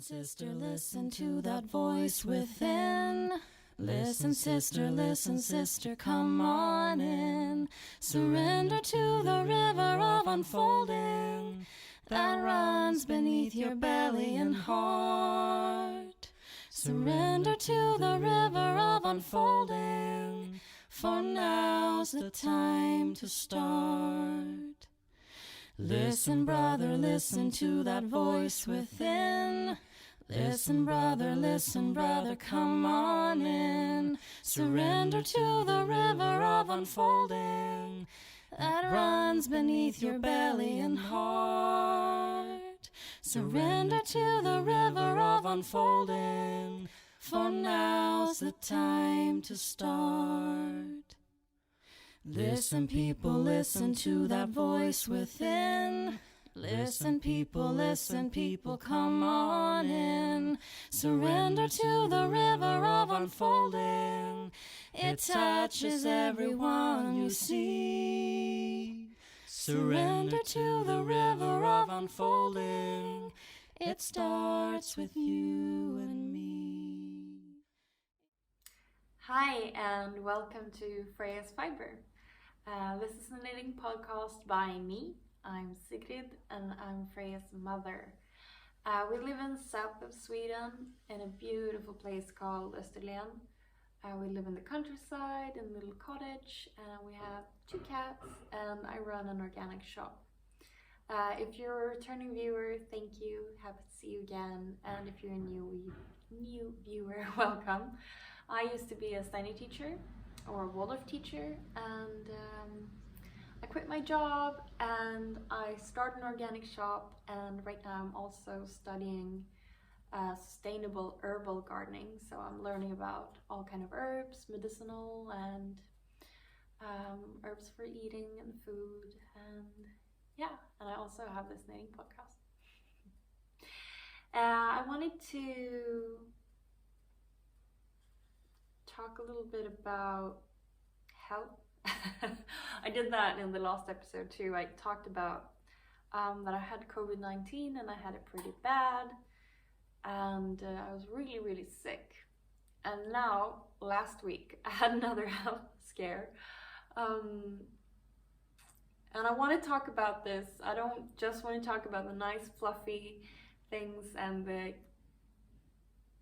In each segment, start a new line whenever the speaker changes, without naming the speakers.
sister, listen to that voice within. Listen, sister, come on in. Surrender to the river of unfolding that runs beneath your belly and heart. Surrender to the river of unfolding, for now's the time to start. Listen, brother, listen to that voice within. Listen, brother, come on in. Surrender to the river of unfolding that runs beneath your belly and heart. Surrender to the river of unfolding, for now's the time to start. Listen, people, listen to that voice within. Listen, people, come on in. Surrender to the river of unfolding. It touches everyone you see. Surrender to the river of unfolding. It starts with you and me.
Hi, and welcome to Frejas Fiber. This is a knitting podcast by me. I'm Sigrid and I'm Freya's mother. We live in south of Sweden in a beautiful place called Österlen. We live in the countryside in a little cottage, and we have 2 cats, and I run an organic shop. If you're a returning viewer, thank you. Happy to see you again. And if you're a new viewer, welcome. I used to be a Steiny teacher or a Waldorf teacher, and I quit my job and I started an organic shop, and right now I'm also studying sustainable herbal gardening. So I'm learning about all kind of herbs, medicinal, and herbs for eating and food, and and I also have this knitting podcast. I wanted to talk a little bit about health. I did that in the last episode too. I talked about that I had COVID-19 and I had it pretty bad, and I was really sick. And now, last week, I had another health scare. And I want to talk about this. I don't just want to talk about the nice fluffy things and the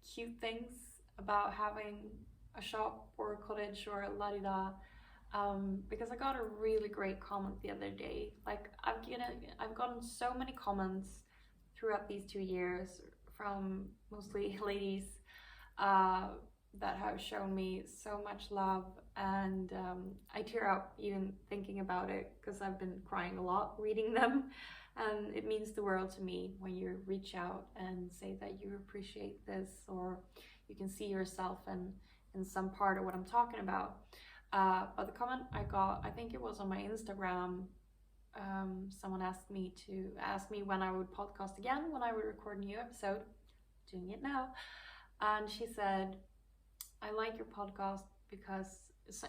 cute things about having a shop or a cottage or a la-di-da. Because I got a really great comment the other day. Like, I've gotten so many comments throughout these 2 years from mostly ladies that have shown me so much love, and I tear up even thinking about it, because I've been crying a lot reading them, and it means the world to me when you reach out and say that you appreciate this, or you can see yourself in some part of what I'm talking about. But the comment I got, I think it was on my Instagram, someone asked me when I would podcast again, when I would record a new episode, doing it now, and she said, I like your podcast because,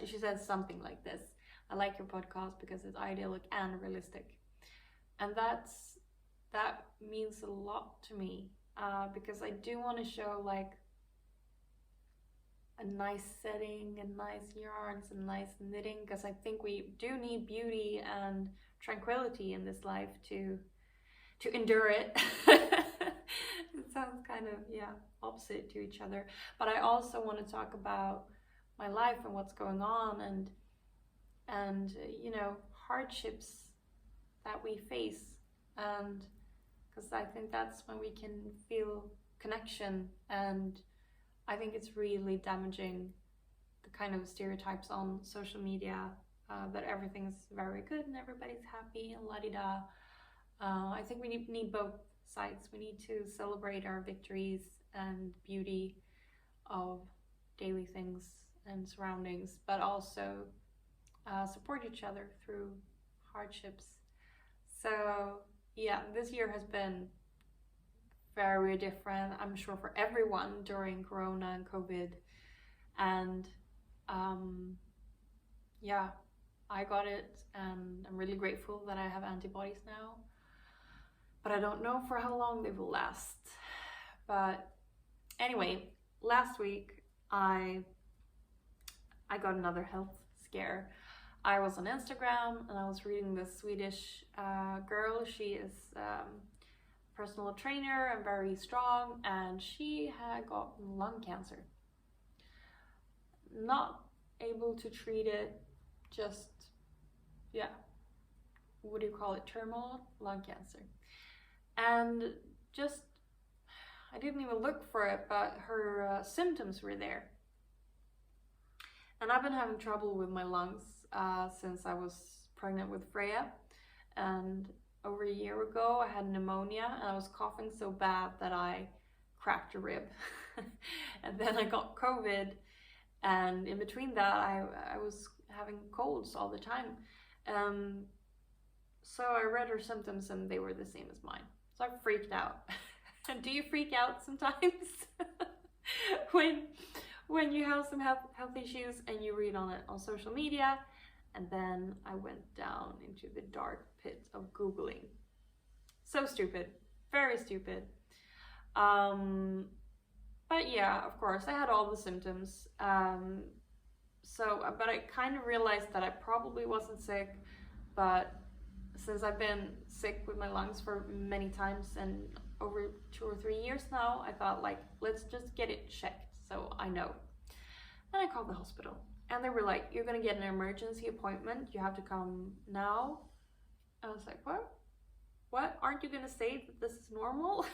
she said something like this, I like your podcast because it's idyllic and realistic. And that means a lot to me, because I do want to show like a nice setting and nice yarns and nice knitting, because I think we do need beauty and tranquility in this life to endure it. It sounds kind of opposite to each other, but I also want to talk about my life and what's going on, and hardships that we face, and because I think that's when we can feel connection. And I think it's really damaging the kind of stereotypes on social media, that everything's very good and everybody's happy and la-di-da. I think we need both sides. We need to celebrate our victories and beauty of daily things and surroundings, but also support each other through hardships. So this year has been very different, I'm sure, for everyone during Corona and COVID. And I got it, and I'm really grateful that I have antibodies now, but I don't know for how long they will last. But anyway, last week I got another health scare. I was on Instagram and I was reading this Swedish girl. She is personal trainer and very strong, and she had got lung cancer. Not able to treat it, just, yeah, what do you call it, terminal lung cancer. And just, I didn't even look for it, but her symptoms were there. And I've been having trouble with my lungs since I was pregnant with Freya, and over a year ago I had pneumonia and I was coughing so bad that I cracked a rib. And then I got COVID, and in between that I was having colds all the time. So I read her symptoms and they were the same as mine, so I freaked out. And do you freak out sometimes when you have some health issues and you read on it on social media? And then I went down into the dark pit of Googling. So stupid, very stupid. But yeah, of course, I had all the symptoms. But I kind of realized that I probably wasn't sick, but since I've been sick with my lungs for many times and over 2 or 3 years now, I thought, like, let's just get it checked so I know. And I called the hospital. And they were like, you're gonna get an emergency appointment. You have to come now. I was like, what? What? Aren't you gonna say that this is normal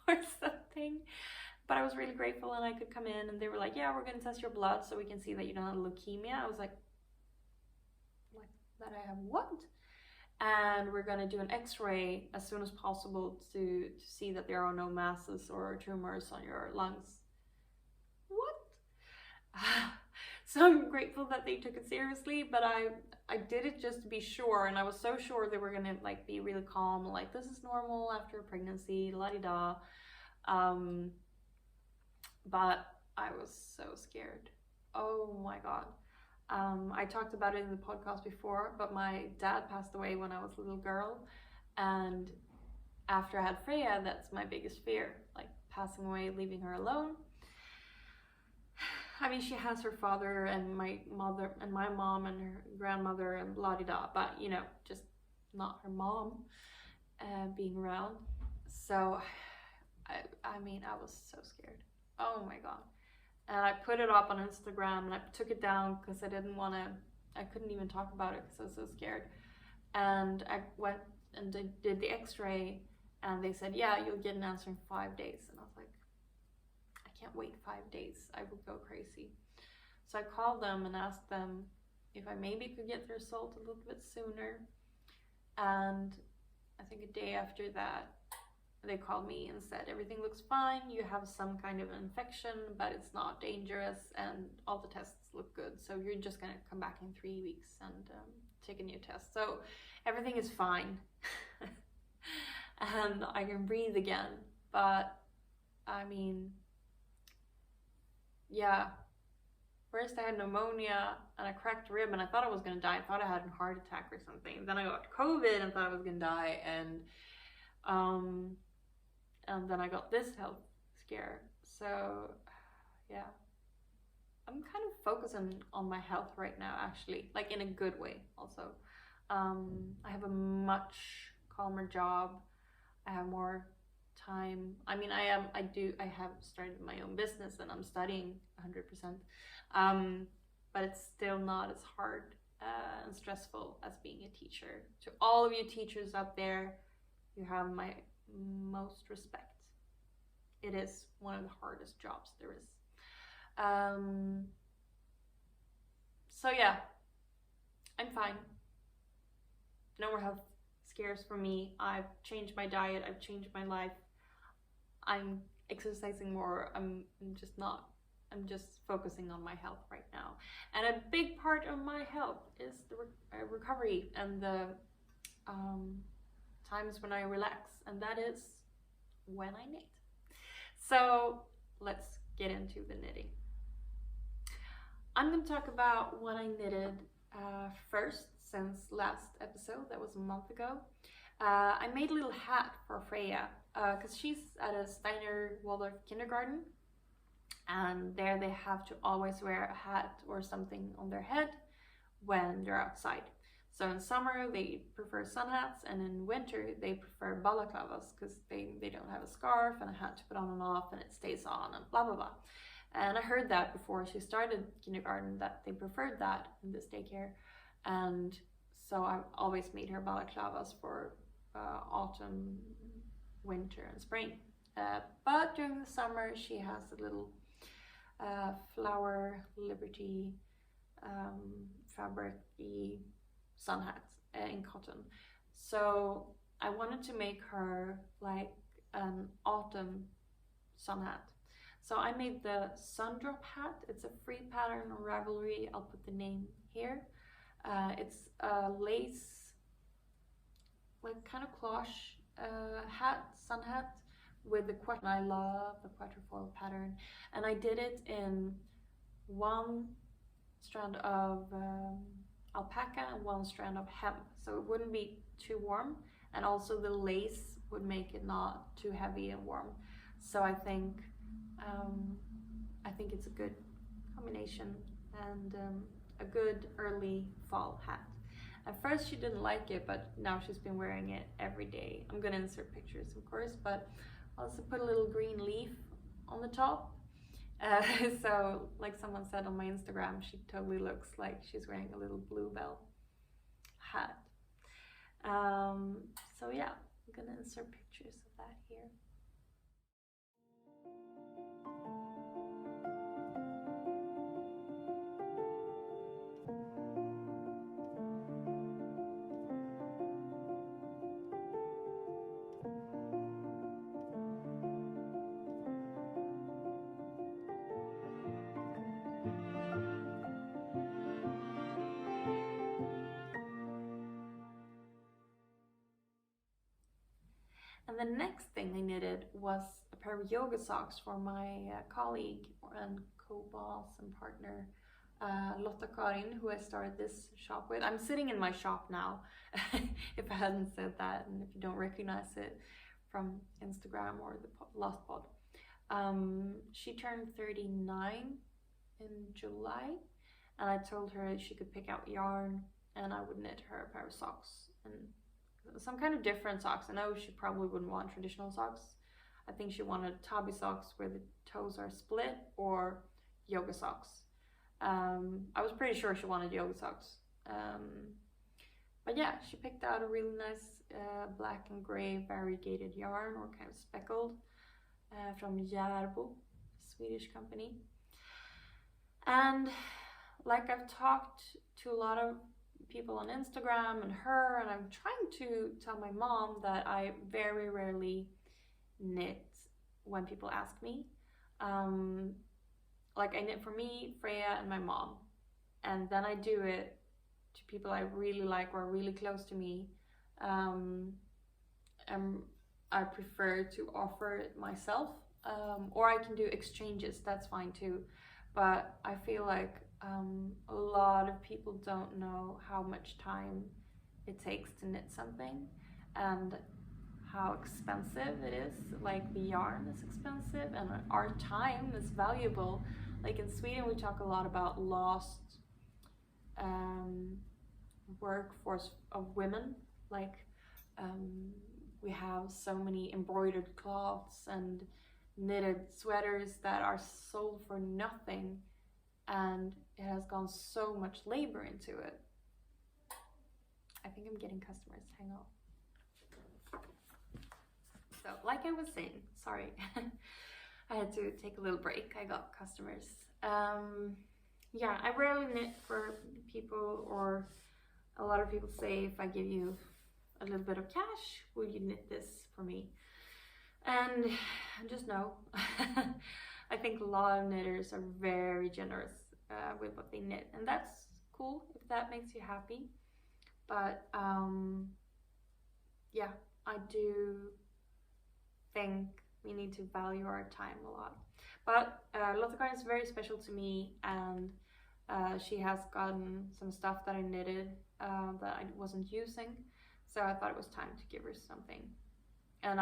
or something? But I was really grateful and I could come in, and they were like, yeah, we're gonna test your blood so we can see that you don't have leukemia. I was like that I have what? And we're gonna do an x-ray as soon as possible to see that there are no masses or tumors on your lungs. What? So I'm grateful that they took it seriously, but I did it just to be sure, and I was so sure they were gonna like be really calm, like, this is normal after a pregnancy, la-di-da. But I was so scared. Oh my God. I talked about it in the podcast before, but my dad passed away when I was a little girl, and after I had Freya, that's my biggest fear, like passing away, leaving her alone. I mean, she has her father and my mother and my mom and her grandmother and la-di-da, but you know, just not her mom being around. So I mean, I was so scared. Oh my God. And I put it up on Instagram and I took it down because I couldn't even talk about it because I was so scared. And I went and did the x-ray, and they said, yeah, you'll get an answer in 5 days. And I was like, I can't wait 5 days. I would go crazy. So I called them and asked them if I maybe could get the result a little bit sooner. And I think a day after that, they called me and said, everything looks fine. You have some kind of infection, but it's not dangerous, and all the tests look good. So you're just gonna come back in 3 weeks and take a new test. So everything is fine. And I can breathe again. But I mean, yeah. First I had pneumonia and I cracked a rib and I thought I was gonna die. I thought I had a heart attack or something. Then I got COVID and thought I was gonna die, and then I got this health scare. So yeah, I'm kind of focusing on my health right now, actually, like in a good way also. I have a much calmer job. I have more time. I mean, I have started my own business and I'm studying 100%. But it's still not as hard and stressful as being a teacher. To all of you teachers out there, you have my most respect. It is one of the hardest jobs there is. So yeah, I'm fine. No more health scares for me. I've changed my diet. I've changed my life. I'm exercising more. I'm just focusing on my health right now. And a big part of my health is the recovery and the times when I relax, and that is when I knit. So let's get into the knitting. I'm going to talk about what I knitted first since last episode. That was a month ago. I made a little hat for Freya because she's at a Steiner Waldorf kindergarten, and there they have to always wear a hat or something on their head when they're outside. So in summer they prefer sun hats, and in winter they prefer balaclavas because they don't have a scarf and a hat to put on and off, and it stays on and blah blah blah. And I heard that before she started kindergarten that they preferred that in this daycare, and so I've always made her balaclavas for autumn, winter, and spring. But during the summer she has a little flower liberty fabric-y sun hats in cotton. So I wanted to make her like an autumn sun hat. So I made the Sundrop hat. It's a free pattern on Ravelry. I'll put the name here. It's a lace, like kind of cloche hat, sun hat with the quattro. I love the quatrefoil pattern, and I did it in one strand of alpaca and one strand of hemp, so it wouldn't be too warm, and also the lace would make it not too heavy and warm. So I think it's a good combination, and a good early fall hat. At first she didn't like it, but now she's been wearing it every day. I'm gonna insert pictures, of course, but I'll also put a little green leaf on the top. So like someone said on my Instagram, she totally looks like she's wearing a little bluebell hat. So yeah, I'm gonna insert pictures of that here. And the next thing I knitted was a pair of yoga socks for my colleague and co-boss and partner, Lotta Karin, who I started this shop with. I'm sitting in my shop now, if I hadn't said that, and if you don't recognize it from Instagram or the last pod. She turned 39 in July, and I told her she could pick out yarn and I would knit her a pair of socks, and some kind of different socks. I know she probably wouldn't want traditional socks. I think she wanted tabi socks where the toes are split, or yoga socks. I was pretty sure she wanted yoga socks. But yeah, she picked out a really nice black and gray variegated yarn, or kind of speckled, from Järbo, a Swedish company. And like I've talked to a lot of people on Instagram and her, and I'm trying to tell my mom that I very rarely knit when people ask me. Like I knit for me, Freya, and my mom, and then I do it to people I really like or are really close to me. And I prefer to offer it myself, or I can do exchanges, that's fine too. But I feel like a lot of people don't know how much time it takes to knit something, and how expensive it is. Like the yarn is expensive, and our time is valuable. Like in Sweden we talk a lot about lost workforce of women. Like we have so many embroidered cloths and knitted sweaters that are sold for nothing, and it has gone so much labor into it. I think I'm getting customers, hang on. So like I was saying, sorry, I had to take a little break, I got customers. Yeah, I rarely knit for people, or a lot of people say, if I give you a little bit of cash, will you knit this for me? And just no. I think a lot of knitters are very generous with what they knit, and that's cool if that makes you happy. But yeah, I do think we need to value our time a lot. But Lotta Karin is very special to me, and she has gotten some stuff that I knitted that I wasn't using, so I thought it was time to give her something. and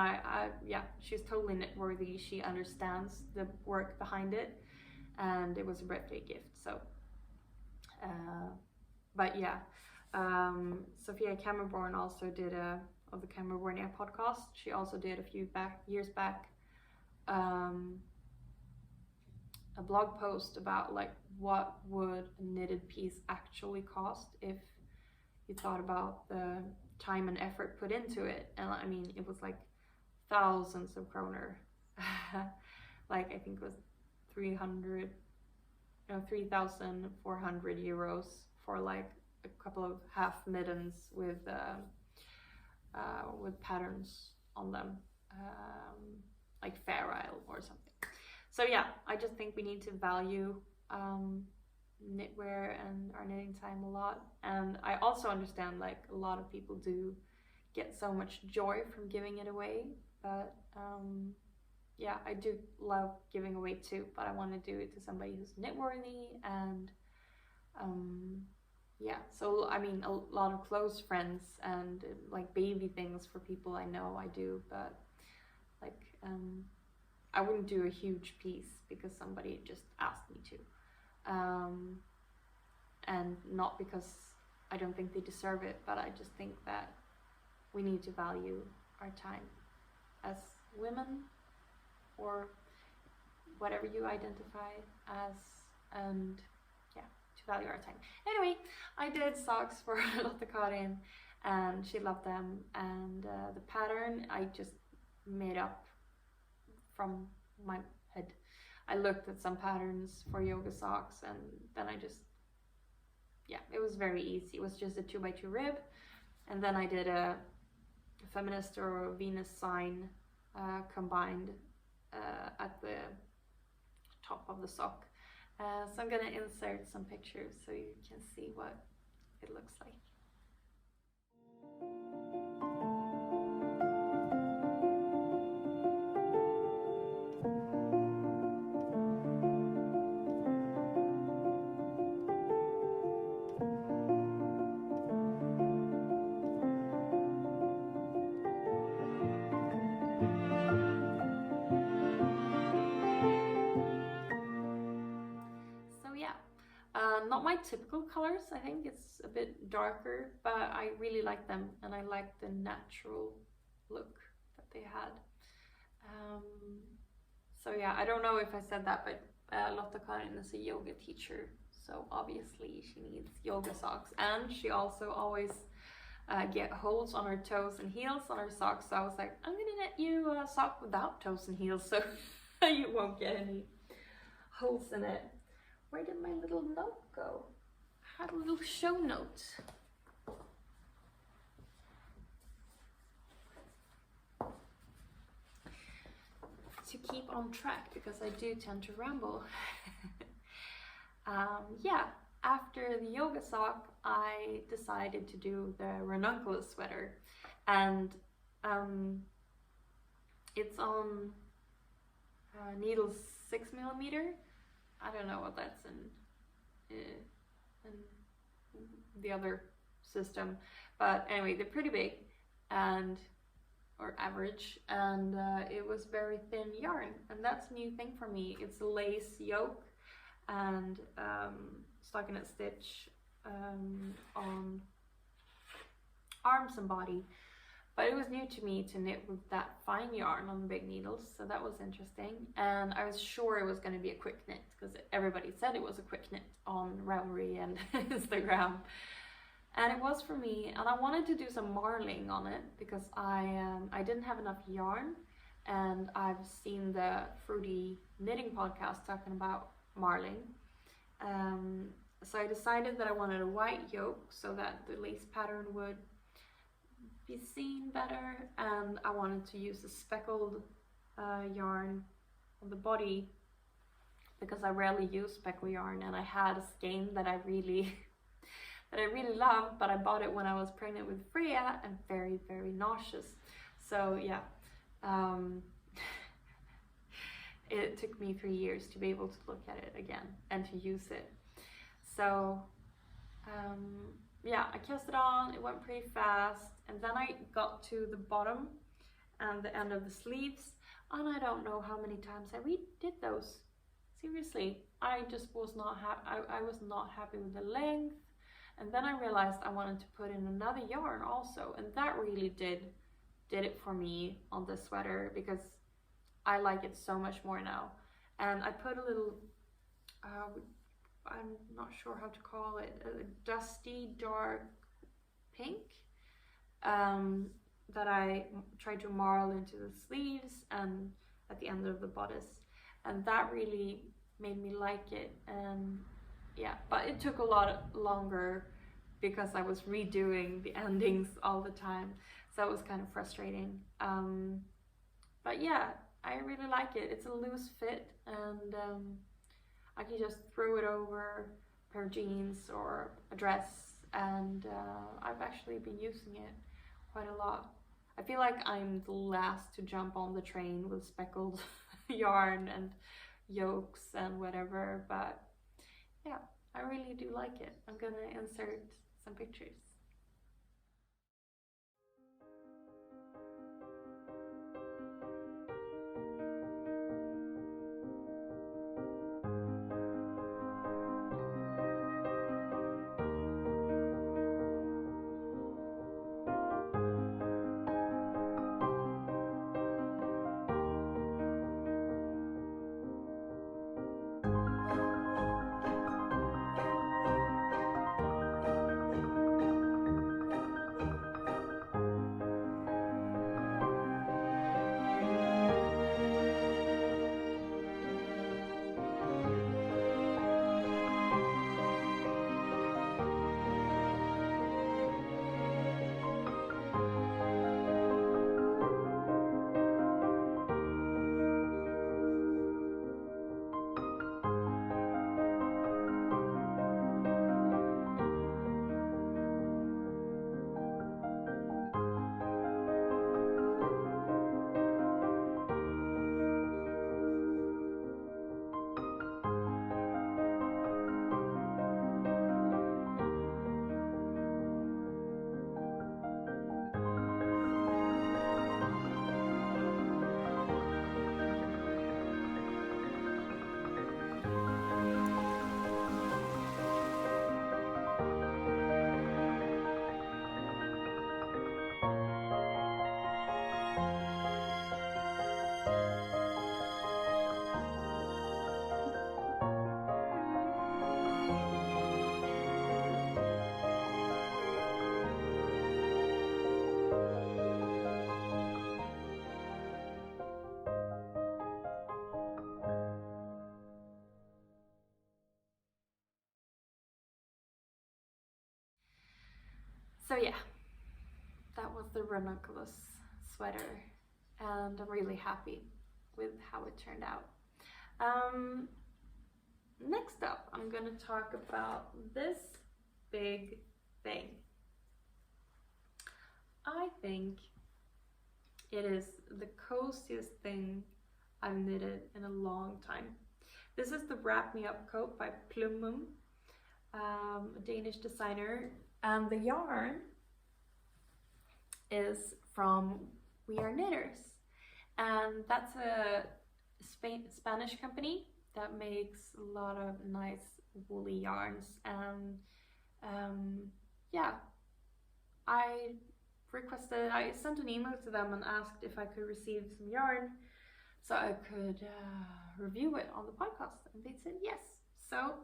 yeah, she's totally knit worthy. She understands the work behind it, and it was a birthday gift. So, but yeah, Sophia Camerborn also did of the Camerbornia podcast. She also did a few years back a blog post about like what would a knitted piece actually cost if you thought about the time and effort put into it. And I mean, it was like thousands of kroner. Like I think it was 3,400 euros for like a couple of half middens with patterns on them, like Fair Isle or something. So yeah, I just think we need to value knitwear and our knitting time a lot. And I also understand like a lot of people do get so much joy from giving it away, but yeah, I do love giving away too, but I want to do it to somebody who's knit worthy. And yeah, so I mean, a lot of close friends and like baby things for people I know I do, but like I wouldn't do a huge piece because somebody just asked me to, and not because I don't think they deserve it, but I just think that we need to value our time as women, or whatever you identify as, and yeah, to value our time. Anyway, I did socks for Lotta Karin, and she loved them, and the pattern I just made up from my head. I looked at some patterns for yoga socks, and then I just, yeah, it was very easy. It was just a 2x2 rib, and then I did a feminist or Venus sign combined at the top of the sock. So I'm gonna insert some pictures so you can see what it looks like. Not my typical colors. I think it's a bit darker, but I really like them, and I like the natural look that they had. So yeah, I don't know if I said that, but Lotta Karin is a yoga teacher, so obviously she needs yoga socks, and she also always get holes on her toes and heels on her socks. So I was like, I'm gonna knit you a sock without toes and heels, so you won't get any holes in it. Where did my little note go? I had a little show note. To keep on track, because I do tend to ramble. Yeah, after the yoga sock, I decided to do the ranunculus sweater, and it's on needle 6mm. I don't know what that's in the other system, but anyway, they're pretty big and or average, and it was very thin yarn, and that's a new thing for me. It's a lace yoke and stockinette stitch on arms and body. But it was new to me to knit with that fine yarn on the big needles, so that was interesting. And I was sure it was going to be a quick knit, because everybody said it was a quick knit on Ravelry and Instagram. And it was for me, and I wanted to do some marling on it, because I didn't have enough yarn, and I've seen the Fruity Knitting podcast talking about marling. So I decided that I wanted a white yoke so that the lace pattern would be seen better, and I wanted to use a speckled yarn on the body, because I rarely use speckle yarn, and I had a skein that I really love, but I bought it when I was pregnant with Freya and very, very nauseous. So yeah, it took me 3 years to be able to look at it again and to use it. So yeah, I cast it on, it went pretty fast, and then I got to the bottom and the end of the sleeves, and I don't know how many times I redid those. Seriously, I just was not I was not happy with the length, and then I realized I wanted to put in another yarn also, and that really did it for me on this sweater, because I like it so much more now. And I put a little I'm not sure how to call it, a dusty dark pink, that I tried to marl into the sleeves and at the end of the bodice, and that really made me like it. And yeah, but it took a lot longer because I was redoing the endings all the time, so it was kind of frustrating. But yeah, I really like it. It's a loose fit, and I can just throw it over a pair of jeans or a dress, and I've actually been using it quite a lot. I feel like I'm the last to jump on the train with speckled yarn and yolks and whatever, but yeah, I really do like it. I'm gonna insert some pictures. So yeah, that was the ranunculus sweater, and I'm really happy with how it turned out. Next up, I'm gonna talk about this big thing. I think it is the coziest thing I've knitted in a long time. This is the Wrap Me Up coat by Plumum, a Danish designer, and the yarn is from We Are Knitters, and that's a Spanish company that makes a lot of nice woolly yarns. And yeah, I sent an email to them and asked if I could receive some yarn so I could review it on the podcast, and they said yes. So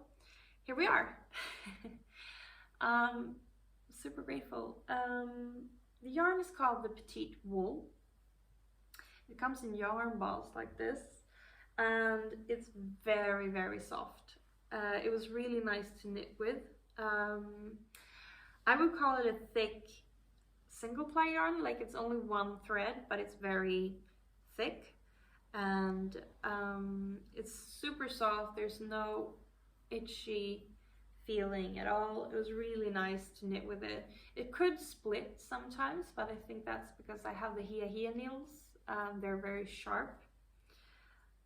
here we are. Super grateful. The yarn is called the Petite Wool. It comes in yarn balls like this, and it's very, very soft. It was really nice to knit with. I would call it a thick single ply yarn, like it's only one thread, but it's very thick, and it's super soft. There's no itchy feeling at all. It was really nice to knit with it. It could split sometimes, but I think that's because I have the Hia needles. They're very sharp.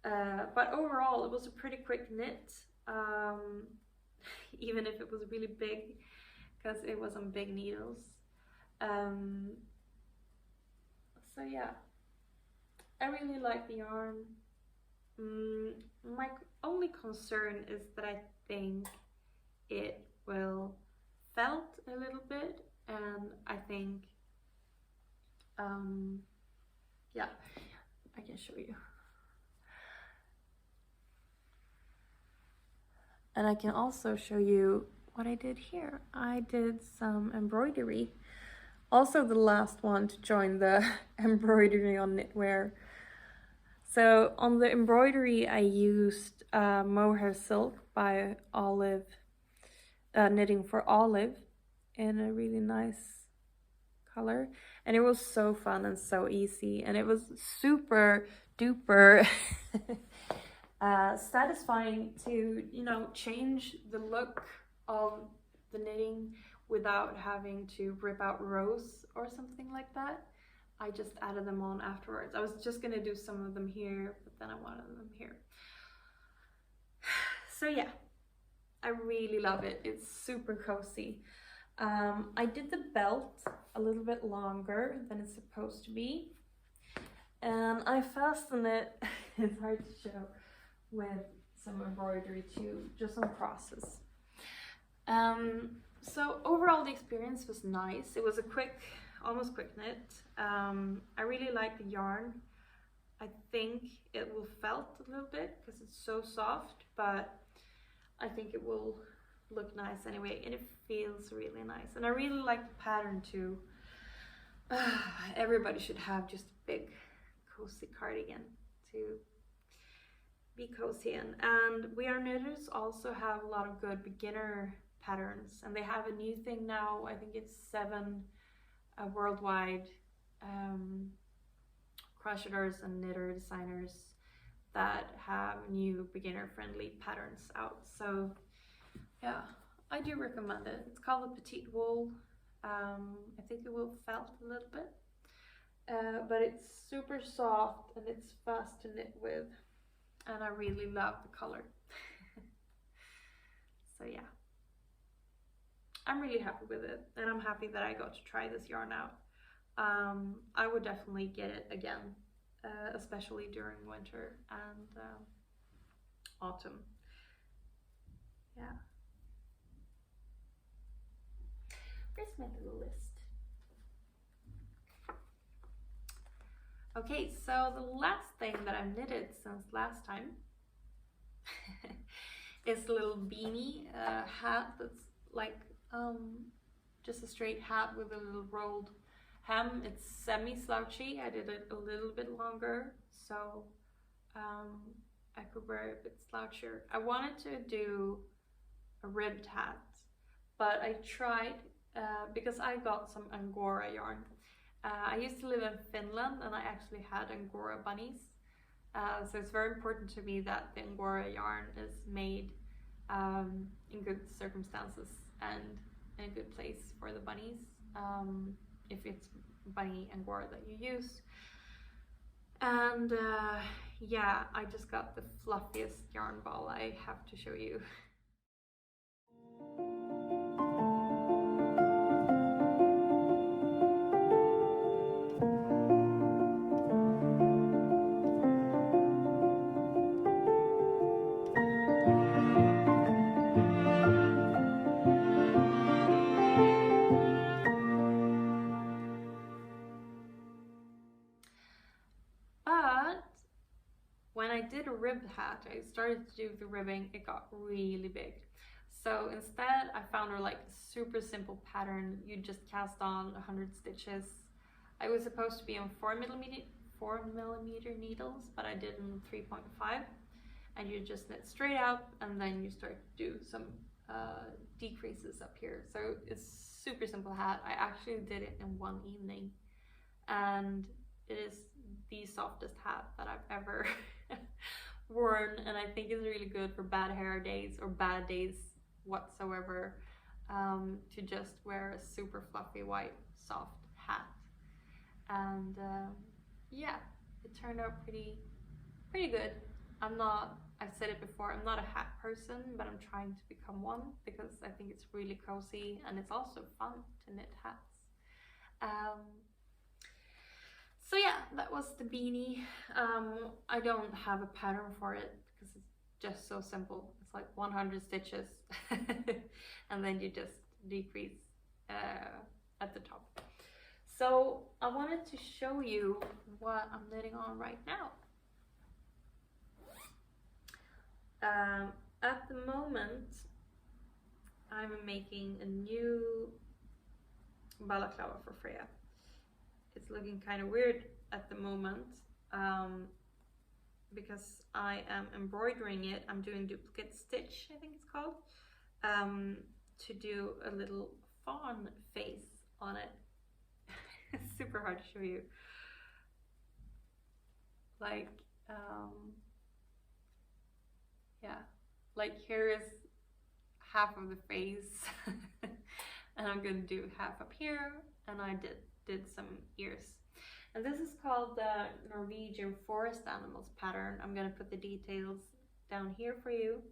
But overall, it was a pretty quick knit, even if it was really big, because it was on big needles. So yeah, I really like the yarn. My only concern is that I think it will felt a little bit, and I think, yeah, I can show you. And I can also show you what I did here. I did some embroidery. Also the last one to join the embroidery on knitwear. So on the embroidery I used mohair silk by Olive, Knitting for Olive, in a really nice color. And it was so fun and so easy, and it was super duper satisfying to, change the look of the knitting without having to rip out rows or something like that. I just added them on afterwards. I was just gonna do some of them here, but then I wanted them here. So yeah, I really love it. It's super cozy. I did the belt a little bit longer than it's supposed to be, and I fastened it, it's hard to show, with some embroidery too, just on crosses. So overall the experience was nice. It was a almost quick knit. I really like the yarn. I think it will felt a little bit because it's so soft, but I think it will look nice anyway, and it feels really nice. And I really like the pattern too. Everybody should have just a big cozy cardigan to be cozy in. And We Are Knitters also have a lot of good beginner patterns, and they have a new thing now. I think it's 7 worldwide crocheters and knitter designers that have new beginner friendly patterns out. So yeah, I do recommend it. It's called the Petite Wool. I think it will felt a little bit, but it's super soft and it's fast to knit with, and I really love the color. So yeah, I'm really happy with it, and I'm happy that I got to try this yarn out. I would definitely get it again, especially during winter and autumn. Yeah. Where's my little list? Okay, so the last thing that I've knitted since last time is a little beanie hat that's like just a straight hat with a little rolled hem. It's semi-slouchy. I did it a little bit longer so I could wear it a bit slouchier. I wanted to do a ribbed hat, but I tried because I got some Angora yarn. I used to live in Finland and I actually had Angora bunnies. So it's very important to me that the Angora yarn is made in good circumstances and in a good place for the bunnies, if it's bunny Angora that you use. And yeah, I just got the fluffiest yarn ball. I have to show you. But when I did a ribbed hat, I started to do the ribbing, it got really big. So instead I found her like super simple pattern. You just cast on 100 stitches. I was supposed to be on 4mm needles, but I did in 3.5, and you just knit straight out and then you start to do some decreases up here. So it's super simple hat. I actually did it in one evening, and it is the softest hat that I've ever worn, and I think it's really good for bad hair days or bad days whatsoever, to just wear a super fluffy white soft hat. And yeah, it turned out pretty good. I've said it before, I'm not a hat person, but I'm trying to become one because I think it's really cozy and it's also fun to knit hats. So yeah, that was the beanie. I don't have a pattern for it because it's just so simple. It's like 100 stitches and then you just decrease at the top. So I wanted to show you what I'm knitting on right now. At the moment, I'm making a new balaclava for Freya. It's looking kind of weird at the moment because I am embroidering it. I'm doing duplicate stitch, I think it's called, to do a little fawn face on it. It's super hard to show you. Like, yeah, like here is half of the face and I'm gonna do half up here, and I did some ears. And this is called the Norwegian forest animals pattern. I'm gonna put the details down here for you.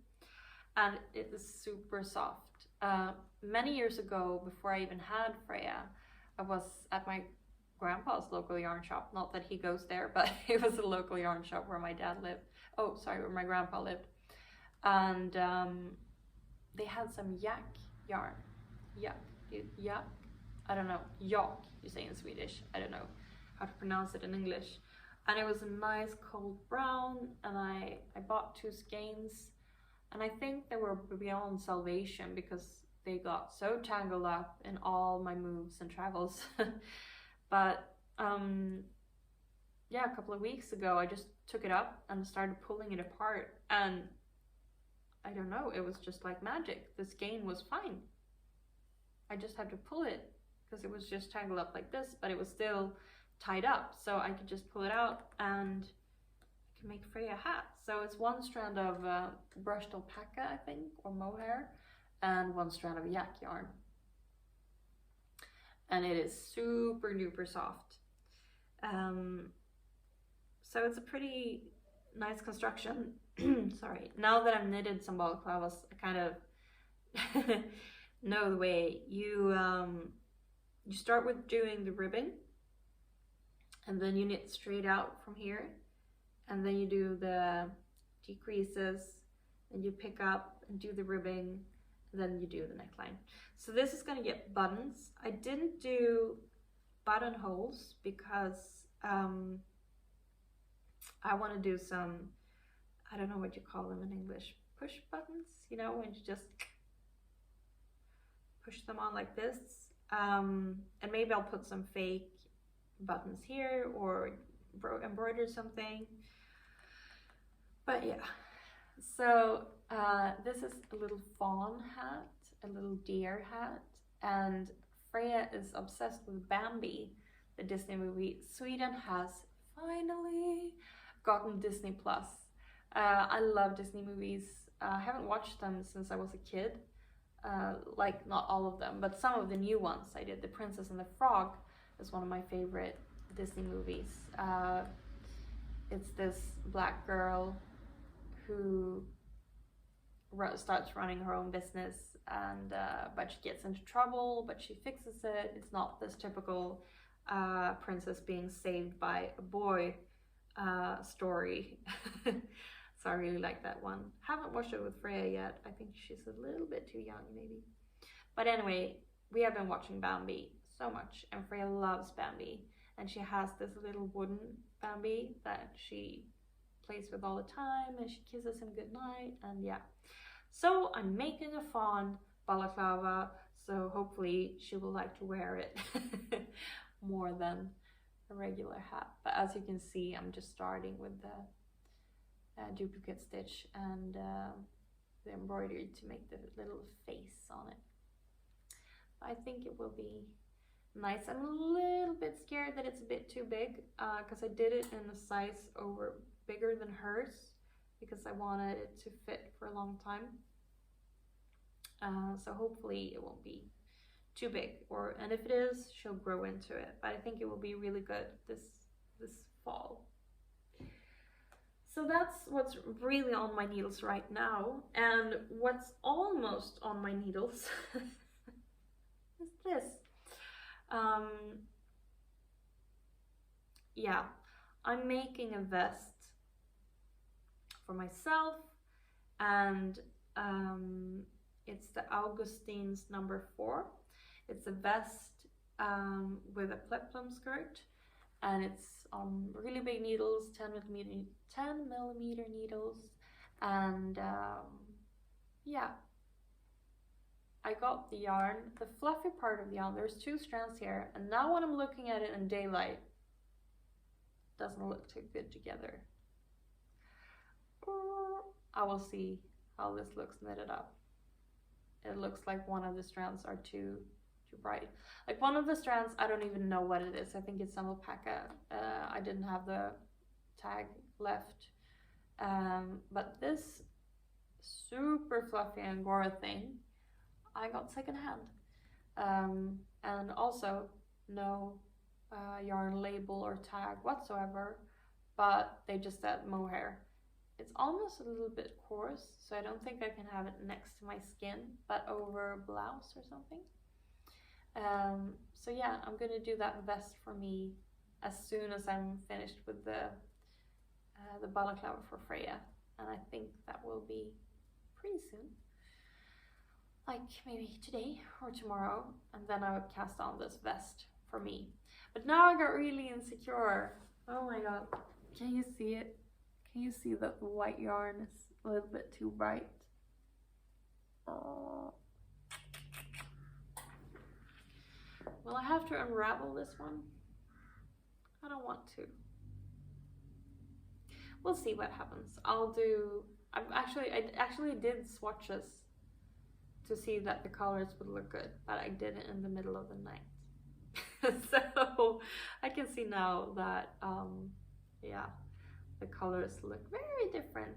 And it is super soft. Many years ago, before I even had Freya, I was at my grandpa's local yarn shop. Not that he goes there, but it was a local yarn shop where my dad lived. Oh, sorry, where my grandpa lived. And they had some yak yarn. Yak, I don't know. Yak, you say in Swedish. I don't know how to pronounce it in English. And it was a nice cold brown, and I bought 2 skeins, and I think they were beyond salvation because they got so tangled up in all my moves and travels. But yeah, a couple of weeks ago I just took it up and started pulling it apart, and I don't know, it was just like magic. The skein was fine. I just had to pull it because it was just tangled up like this, but it was still tied up, so I could just pull it out and I can make Freya a hat. So it's 1 strand of brushed alpaca, I think, or mohair, and 1 strand of yak yarn. And it is super duper soft. So it's a pretty nice construction. Sorry. Now that I've knitted some balaclavas, I kind of know the way. You start with doing the ribbing, and then you knit straight out from here, and then you do the decreases, and you pick up and do the ribbing, and then you do the neckline. So this is going to get buttons. I didn't do buttonholes because I want to do some, I don't know what you call them in English, push buttons, you know, when you just push them on like this. And maybe I'll put some fake buttons here or embroider something. But yeah, so this is a little fawn hat, a little deer hat, and Freya is obsessed with Bambi, the Disney movie. Sweden has finally gotten Disney Plus. I love Disney movies. I haven't watched them since I was a kid. Like not all of them, but some of the new ones I did. The Princess and the Frog is one of my favorite Disney movies. It's this black girl who starts running her own business, and but she gets into trouble, but she fixes it. It's not this typical princess being saved by a boy story. So I really like that one. Haven't watched it with Freya yet. I think she's a little bit too young maybe. But anyway, we have been watching Bambi so much, and Freya loves Bambi, and she has this little wooden Bambi that she plays with all the time, and she kisses him goodnight, and yeah. So I'm making a fawn balaclava, so hopefully she will like to wear it more than a regular hat. But as you can see, I'm just starting with the duplicate stitch and the embroidery to make the little face on it. I think it will be nice. I'm a little bit scared that it's a bit too big because I did it in a size bigger than hers because I wanted it to fit for a long time. So hopefully it won't be too big, and if it is, she'll grow into it. But I think it will be really good this fall. So that's what's really on my needles right now, and what's almost on my needles is this. yeah, I'm making a vest for myself, and it's the Augustine's number 4. It's a vest with a peplum skirt, and it's really big needles, 10 millimeter needles, and yeah, I got the yarn, the fluffy part of the yarn. There's 2 strands here, and now when I'm looking at it in daylight, it doesn't look too good together. I will see how this looks knitted up. It looks like one of the strands are too bright. Like one of the strands, I don't even know what it is. I think it's some alpaca. I didn't have the tag left. But this super fluffy Angora thing, I got secondhand. And also no yarn label or tag whatsoever, but they just said mohair. It's almost a little bit coarse, so I don't think I can have it next to my skin, but over a blouse or something. So yeah, I'm gonna do that vest for me as soon as I'm finished with the balaclava for Freya, and I think that will be pretty soon, like maybe today or tomorrow, and then I would cast on this vest for me. But now I got really insecure. Oh my god, can you see it? Can you see that the white yarn is a little bit too bright? Oh. Will I have to unravel this one? I don't want to. We'll see what happens. I actually did swatches to see that the colors would look good, but I did it in the middle of the night. So I can see now that, yeah, the colors look very different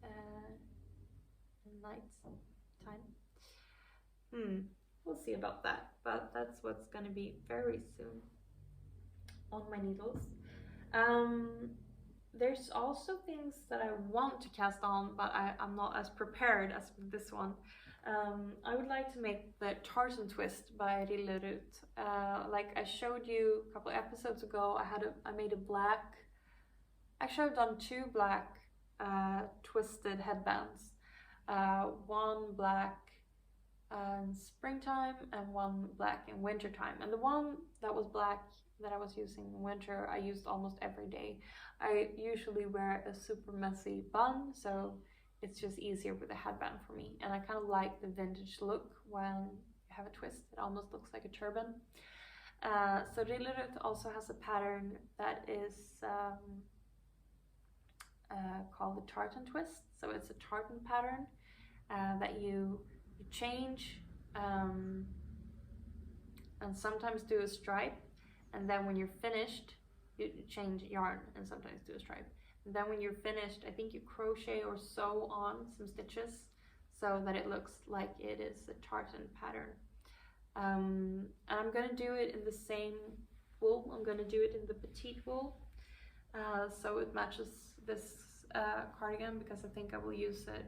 in night time. We'll see about that, but that's what's gonna be very soon on my needles. There's also things that I want to cast on, but I'm not as prepared as with this one. I would like to make the tartan twist by Rillerud. Like I showed you a couple episodes ago, I made a black. Actually, I've done 2 black twisted headbands. One black in springtime and one black in wintertime. And the one that was black that I was using in winter, I used almost every day. I usually wear a super messy bun, so it's just easier with a headband for me. And I kind of like the vintage look when you have a twist. It almost looks like a turban. So Rillerud also has a pattern that is called the tartan twist. So it's a tartan pattern that you change and sometimes do a stripe, and then when you're finished you change yarn and sometimes do a stripe, and then when you're finished I think you crochet or sew on some stitches so that it looks like it is a tartan pattern. And I'm gonna do it in the same wool. I'm gonna do it in the petite wool, so it matches this cardigan, because I think I will use it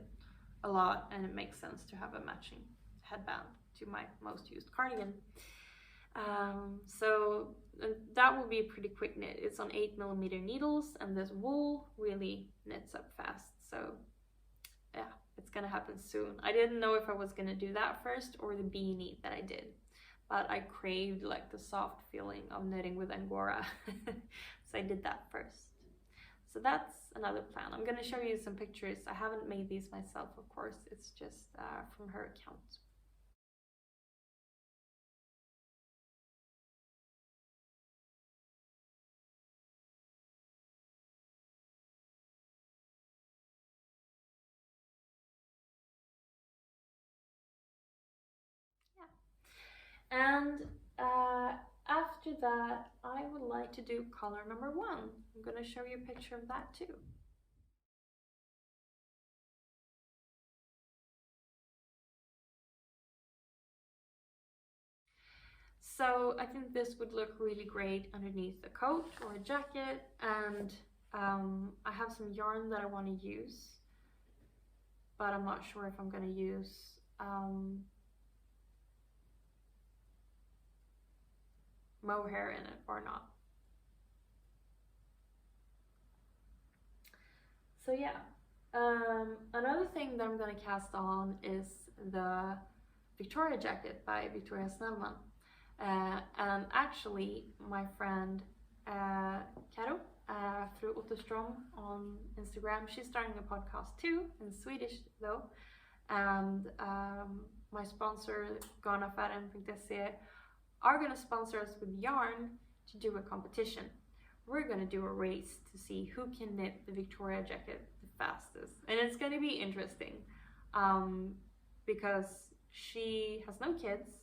a lot and it makes sense to have a matching headband to my most used cardigan. So that will be a pretty quick knit. It's on 8mm needles, and this wool really knits up fast, so yeah, it's gonna happen soon. I didn't know if I was gonna do that first or the beanie that I did, but I craved like the soft feeling of knitting with Angora. So I did that first. So that's another plan. I'm gonna show you some pictures. I haven't made these myself, of course. It's just from her account. Yeah. And after that, I would like to do color number 1. I'm gonna show you a picture of that too. So I think this would look really great underneath a coat or a jacket, and I have some yarn that I want to use, but I'm not sure if I'm going to use mohair in it or not. So yeah, another thing that I'm gonna cast on is the Victoria jacket by Victoria Snellman. And actually, my friend Karo, through Otterstrom on Instagram, she's starting a podcast too, in Swedish though. And my sponsor, garnaffären.se, are gonna sponsor us with yarn to do a competition. We're gonna do a race to see who can knit the Victoria jacket the fastest. And it's gonna be interesting because she has no kids,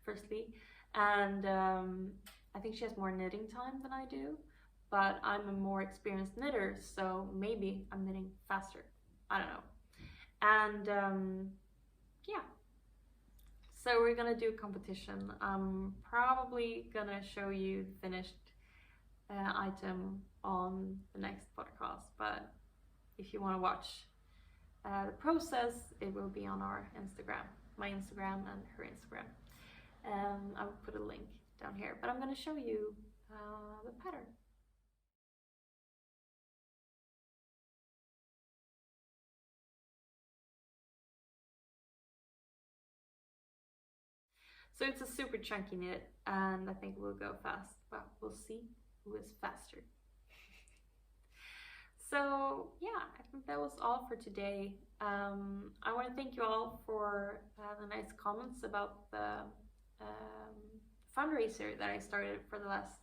firstly, and I think she has more knitting time than I do, but I'm a more experienced knitter, so maybe I'm knitting faster. I don't know. And yeah, so we're gonna do a competition. I'm probably gonna show you the finished item on the next podcast, but if you want to watch the process, it will be on our Instagram, my Instagram and her Instagram. I will put a link down here, but I'm going to show you the pattern. So it's a super chunky knit, and I think we'll go fast, but we'll see who is faster. So yeah, I think that was all for today. I want to thank you all for the nice comments about the fundraiser that I started for the last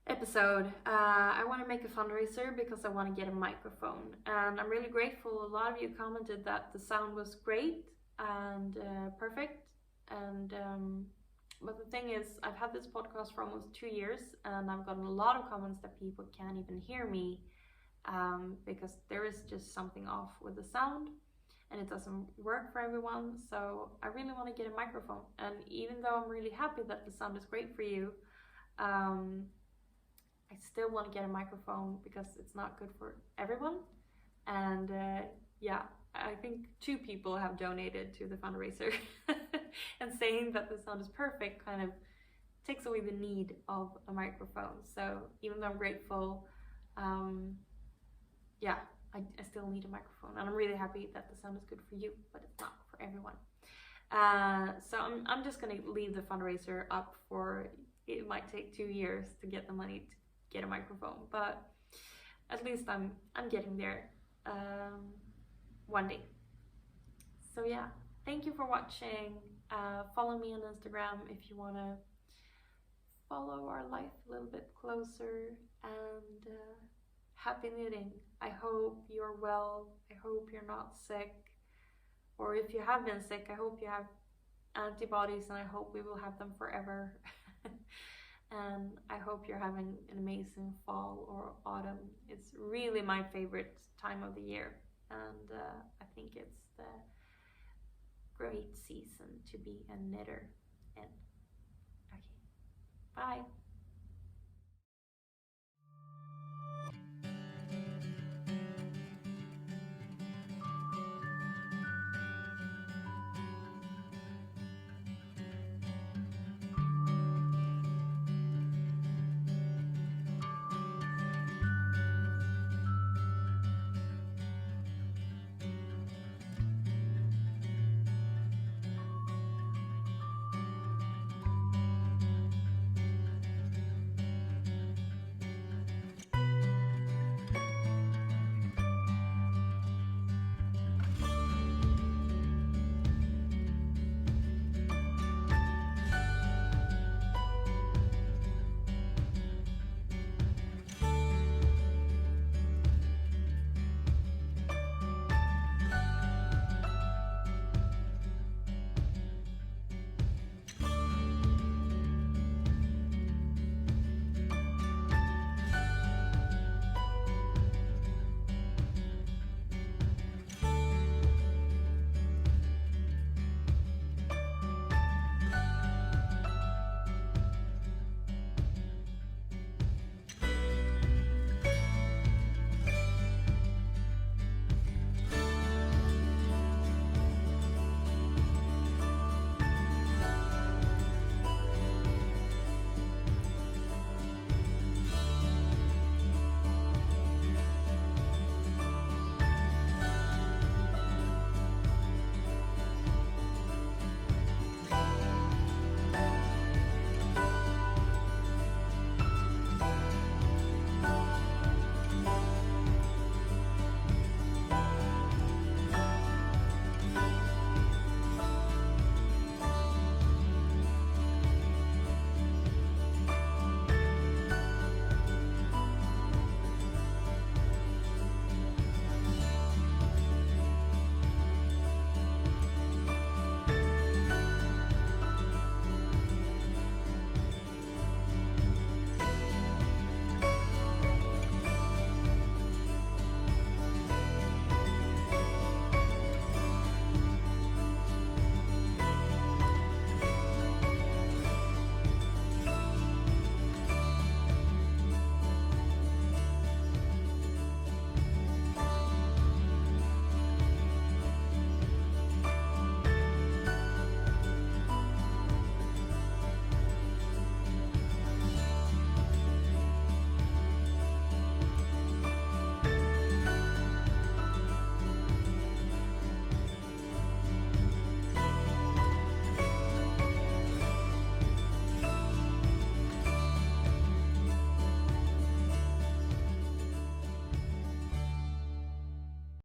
episode. I want to make a fundraiser because I want to get a microphone, and I'm really grateful. A lot of you commented that the sound was great and perfect, and but the thing is, I've had this podcast for almost 2 years, and I've gotten a lot of comments that people can't even hear me because there is just something off with the sound, and it doesn't work for everyone. So I really want to get a microphone, and even though I'm really happy that the sound is great for you, I still want to get a microphone because it's not good for everyone. And yeah, I think 2 people have donated to the fundraiser and saying that the sound is perfect kind of takes away the need of a microphone. So even though I'm grateful, yeah, I still need a microphone, and I'm really happy that the sound is good for you, but it's not for everyone. So I'm just gonna leave the fundraiser up for, it might take 2 years to get the money to get a microphone, but at least I'm getting there one day. So yeah, thank you for watching. Follow me on Instagram if you want to follow our life a little bit closer, and happy knitting. I hope you're well. I hope you're not sick, or if you have been sick, I hope you have antibodies, and I hope we will have them forever. And I hope you're having an amazing fall or autumn. It's really my favorite time of the year, and I think it's the great season to be a knitter in. Okay, bye.